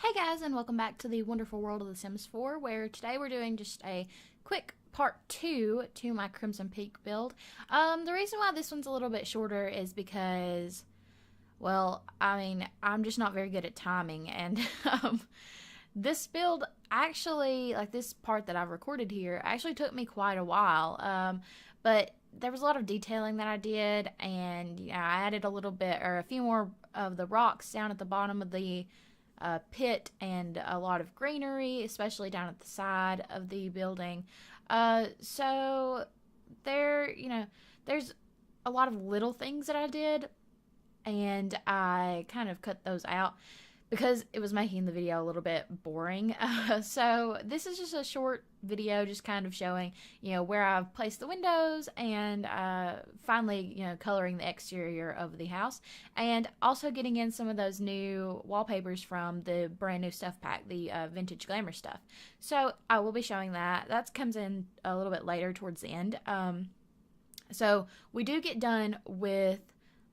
Hey guys, and welcome back to the wonderful world of The Sims 4, where today we're doing just a quick part 2 to my Crimson Peak build. The reason why this one's a little bit shorter is because, well, I'm just not very good at timing, and this build actually, like this part that I've recorded here, actually took me quite a while, but there was a lot of detailing that I did, and I added a little bit, or a few more of the rocks down at the bottom of the pit, and a lot of greenery, especially down at the side of the building. So there's a lot of little things that I did, and I kind of cut those out because it was making the video a little bit boring. So this is just a short video just kind of showing, where I've placed the windows, and finally, coloring the exterior of the house, and also getting in some of those new wallpapers from the brand new stuff pack, the vintage glamour stuff. So I will be showing that. That comes in a little bit later towards the end. So we do get done with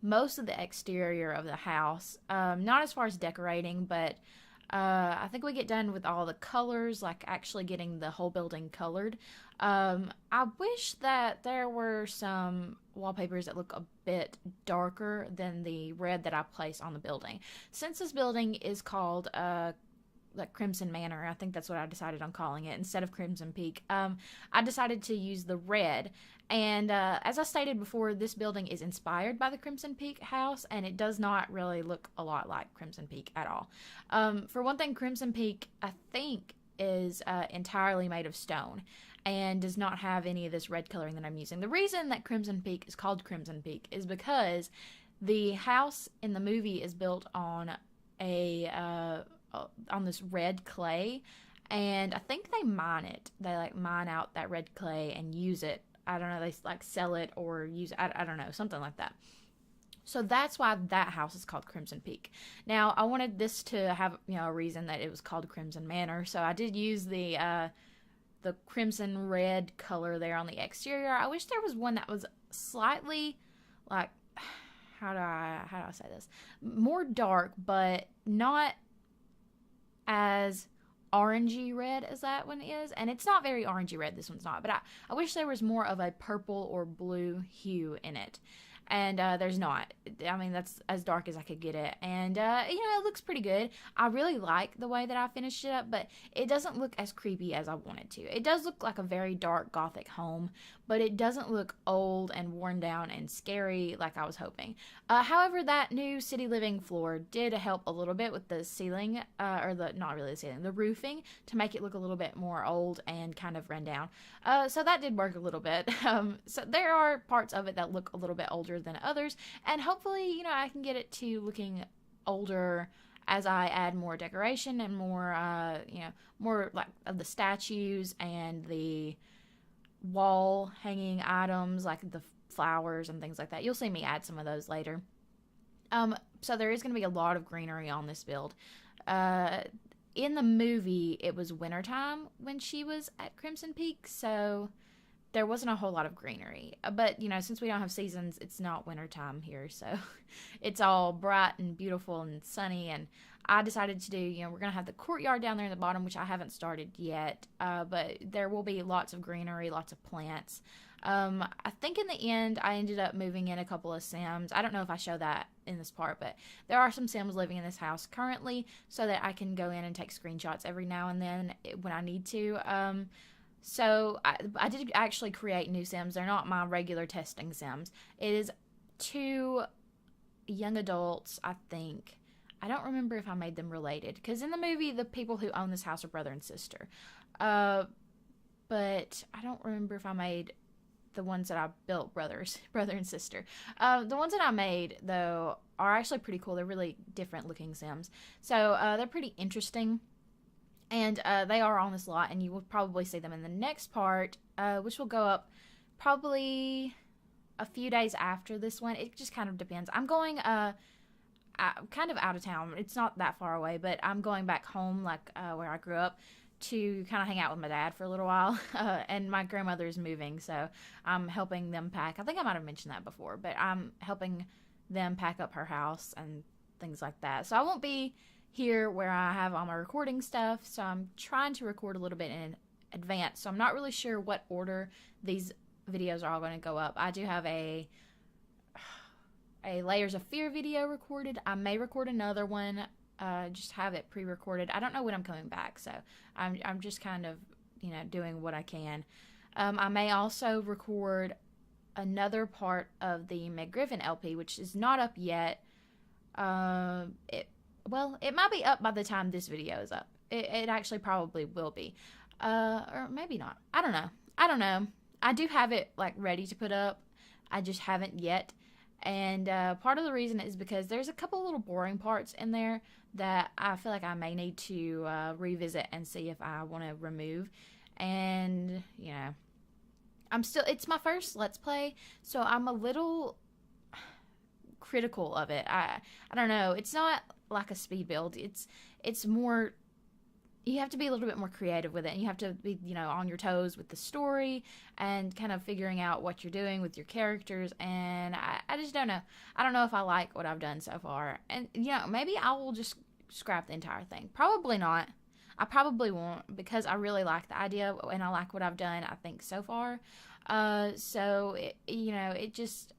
most of the exterior of the house, not as far as decorating, but I think we get done with all the colors, like actually getting the whole building colored. I wish that there were some wallpapers that look a bit darker than the red that I place on the building. Since this building is called like Crimson Manor, I think that's what I decided on calling it instead of Crimson Peak. I decided to use the red, and as I stated before, this building is inspired by the Crimson Peak house, and it does not really look a lot like Crimson Peak at all. For one thing, Crimson Peak, I think, is entirely made of stone and does not have any of this red coloring that I'm using. The reason that Crimson Peak is called Crimson Peak is because the house in the movie is built on on this red clay, and I think they mine it. They like mine out that red clay and use it. I don't know, they like sell it or use it. I don't know, something like that. So that's why that house is called Crimson Peak. Now, I wanted this to have, a reason that it was called Crimson Manor, so I did use the crimson red color there on the exterior. I wish there was one that was slightly like, how do I say this? More dark, but not as orangey red as that one is, and it's not very orangey red, this one's not, but I wish there was more of a purple or blue hue in it, and there's not. I mean, that's as dark as I could get it, and it looks pretty good. I really like the way that I finished it up, but it doesn't look as creepy as I want it to. It does look like a very dark gothic home, but it doesn't look old and worn down and scary like I was hoping. However, that new city living floor did help a little bit with the ceiling, not really the ceiling, the roofing, to make it look a little bit more old and kind of run down. So that did work a little bit. So there are parts of it that look a little bit older than others, and hopefully, I can get it to looking older as I add more decoration and more, more like of the statues and the wall hanging items, like the flowers and things like that. You'll see me add some of those later. So there is going to be a lot of greenery on this build. In the movie, it was wintertime when she was at Crimson Peak, so there wasn't a whole lot of greenery. But, since we don't have seasons, it's not wintertime here, so it's all bright and beautiful and sunny, and I decided to do, we're going to have the courtyard down there in the bottom, which I haven't started yet, but there will be lots of greenery, lots of plants. I think in the end, I ended up moving in a couple of Sims. I don't know if I show that in this part, but there are some Sims living in this house currently, so that I can go in and take screenshots every now and then when I need to. So I did actually create new Sims. They're not my regular testing Sims. It is 2 young adults, I think. I don't remember if I made them related, because in the movie, the people who own this house are brother and sister. But I don't remember if I made the ones that I built brother and sister. The ones that I made, though, are actually pretty cool. They're really different looking Sims. So they're pretty interesting. And they are on this lot, and you will probably see them in the next part, which will go up probably a few days after this one. It just kind of depends. I'm going kind of out of town. It's not that far away, but I'm going back home, like where I grew up, to kind of hang out with my dad for a little while. And my grandmother is moving, so I'm helping them pack. I think I might have mentioned that before, but I'm helping them pack up her house and things like that. So I won't be here where I have all my recording stuff, so I'm trying to record a little bit in advance. So I'm not really sure what order these videos are all going to go up. I do have a Layers of Fear video recorded. I may record another one, just have it pre-recorded. I don't know when I'm coming back, so I'm just kind of, doing what I can. I may also record another part of the Meg Griffin LP, which is not up yet. It might be up by the time this video is up. It actually probably will be. Or maybe not. I don't know. I do have it ready to put up. I just haven't yet. And part of the reason is because there's a couple little boring parts in there that I feel like I may need to revisit and see if I want to remove. And, it's my first Let's Play, so I'm a little critical of it. I don't know. It's not like a speed build. It's more, you have to be a little bit more creative with it, and you have to be, on your toes with the story and kind of figuring out what you're doing with your characters, and I just don't know. I don't know if I like what I've done so far, and, maybe I will just scrap the entire thing. Probably not. I probably won't, because I really like the idea, and I like what I've done, I think, so far. So, I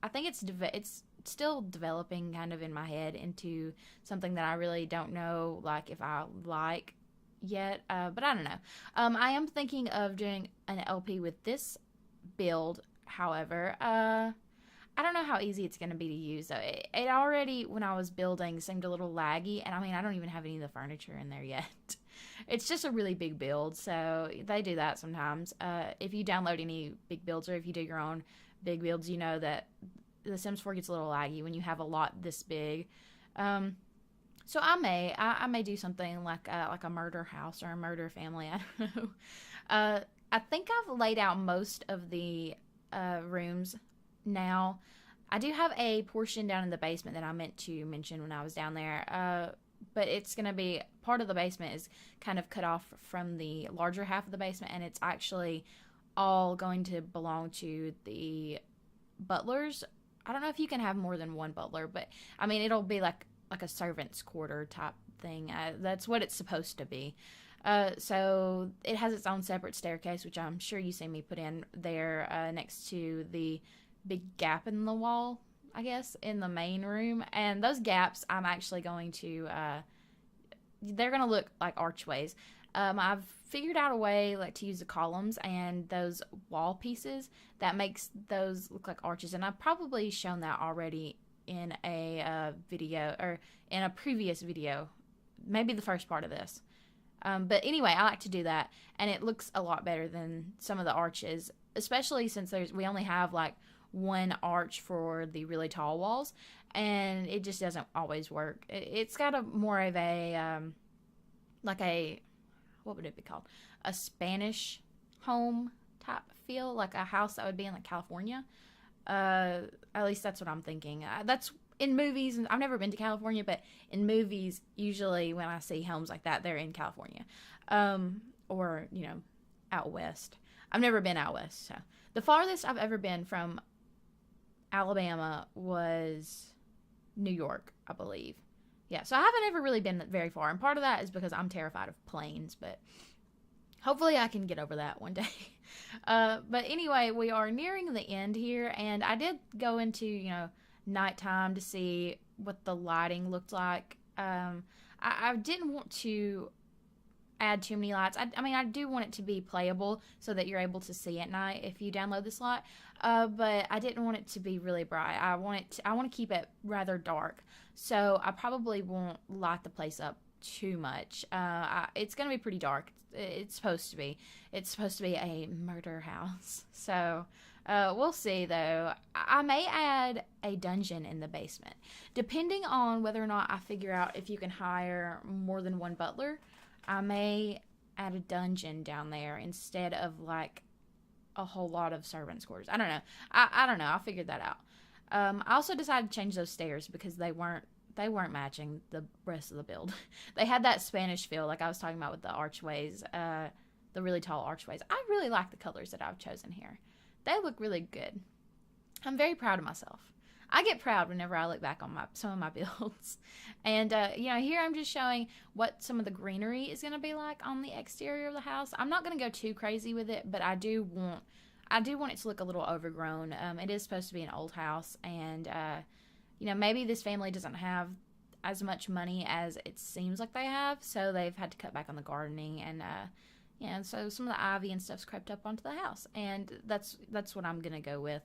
think it's still developing kind of in my head into something that I really don't know, if I like yet, but I don't know. I am thinking of doing an LP with this build, however. I don't know how easy it's going to be to use, though. It already, when I was building, seemed a little laggy, and I don't even have any of the furniture in there yet. It's just a really big build, so they do that sometimes. If you download any big builds, or if you do your own big builds, you know that The Sims 4 gets a little laggy when you have a lot this big. So I may do something like a murder house or a murder family. I don't know. I think I've laid out most of the rooms now. I do have a portion down in the basement that I meant to mention when I was down there. But it's going to be, part of the basement is kind of cut off from the larger half of the basement, and it's actually all going to belong to the butlers. I don't know if you can have more than one butler, but it'll be like a servant's quarter type thing. That's what it's supposed to be. So it has its own separate staircase, which I'm sure you see me put in there next to the big gap in the wall, I guess, in the main room. And those gaps, I'm actually going to, they're going to look like archways. I've figured out a way to use the columns and those wall pieces that makes those look like arches. And I've probably shown that already in a video, or in a previous video, maybe the first part of this. But anyway, I like to do that, and it looks a lot better than some of the arches, especially since we only have one arch for the really tall walls, and it just doesn't always work. It's got a more of a what would it be called? A Spanish home type feel, like a house that would be in California. At least that's what I'm thinking. That's in movies, and I've never been to California, but in movies, usually when I see homes like that, they're in California, or out west. I've never been out west, so the farthest I've ever been from Alabama was New York, I believe. Yeah, so I haven't ever really been very far, and part of that is because I'm terrified of planes, but hopefully I can get over that one day. But anyway, we are nearing the end here, and I did go into, nighttime to see what the lighting looked like. I didn't want to add too many lights. I do want it to be playable so that you're able to see at night if you download this lot. But I didn't want it to be really bright. I want to keep it rather dark. So I probably won't light the place up too much. It's going to be pretty dark. It's supposed to be. It's supposed to be a murder house. So we'll see, though. I may add a dungeon in the basement, depending on whether or not I figure out if you can hire more than one butler. I may add a dungeon down there instead of a whole lot of servants' quarters. I don't know. I don't know. I'll figure that out. I also decided to change those stairs because they weren't matching the rest of the build. They had that Spanish feel, like I was talking about with the archways, the really tall archways. I really like the colors that I've chosen here. They look really good. I'm very proud of myself. I get proud whenever I look back on some of my builds. And, here I'm just showing what some of the greenery is going to be like on the exterior of the house. I'm not going to go too crazy with it, but I do want it to look a little overgrown. It is supposed to be an old house, and, maybe this family doesn't have as much money as it seems like they have, so they've had to cut back on the gardening, and so some of the ivy and stuff's crept up onto the house, and that's what I'm gonna go with.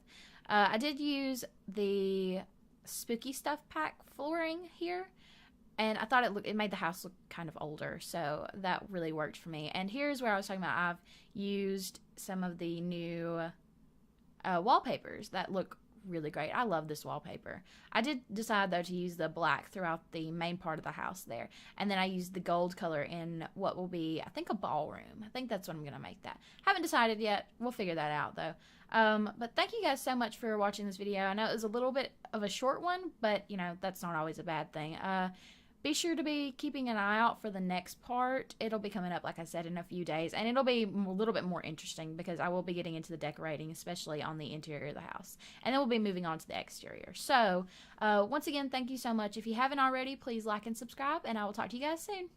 I did use the Spooky Stuff Pack flooring here, and I thought it made the house look kind of older, so that really worked for me. And here's where I was talking about I've used some of the new wallpapers that look really great. I love this wallpaper. I did decide though to use the black throughout the main part of the house there, and then I used the gold color in what will be, I think, a ballroom. I think that's what I'm gonna make that. Haven't decided yet. We'll figure that out though. But thank you guys so much for watching this video. I know it was a little bit of a short one, but that's not always a bad thing. Be sure to be keeping an eye out for the next part. It'll be coming up, like I said, in a few days, and it'll be a little bit more interesting because I will be getting into the decorating, especially on the interior of the house, and then we'll be moving on to the exterior. So once again, thank you so much. If you haven't already, please like and subscribe, and I will talk to you guys soon.